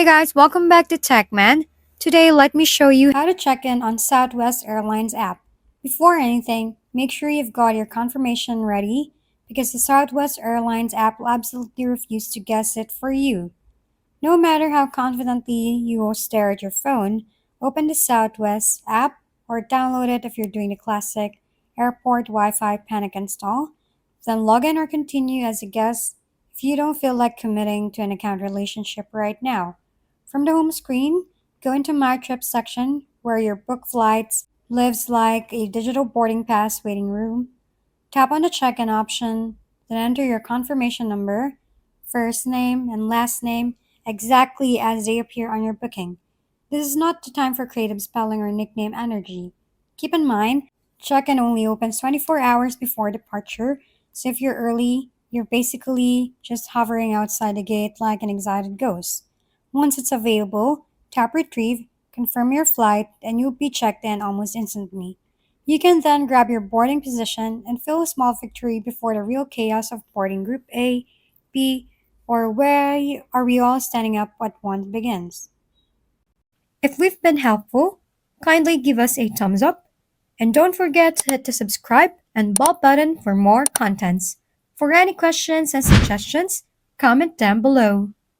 Hey guys, welcome back to TechMan. Today, let me show you how to check in on Southwest Airlines app. Before anything, make sure you've got your confirmation ready because the Southwest Airlines app will absolutely refuse to guess it for you. No matter how confidently you will stare at your phone, open the Southwest app or download it if you're doing the classic airport Wi Fi panic install. Then log in or continue as a guest if you don't feel like committing to an account relationship right now. From the home screen, go into My Trips section where your book flights lives like a digital boarding pass waiting room. Tap on the check-in option, then enter your confirmation number, first name, and last name exactly as they appear on your booking. This is not the time for creative spelling or nickname energy. Keep in mind, check-in only opens 24 hours before departure, so if you're early, you're basically just hovering outside the gate like an excited ghost. Once it's available, tap retrieve, confirm your flight, and you'll be checked in almost instantly. You can then grab your boarding position and feel a small victory before the real chaos of boarding Group A, B, or where are we all standing up at once begins. If we've been helpful, kindly give us a thumbs up and don't forget to hit the subscribe and bell button for more contents. For any questions and suggestions, comment down below.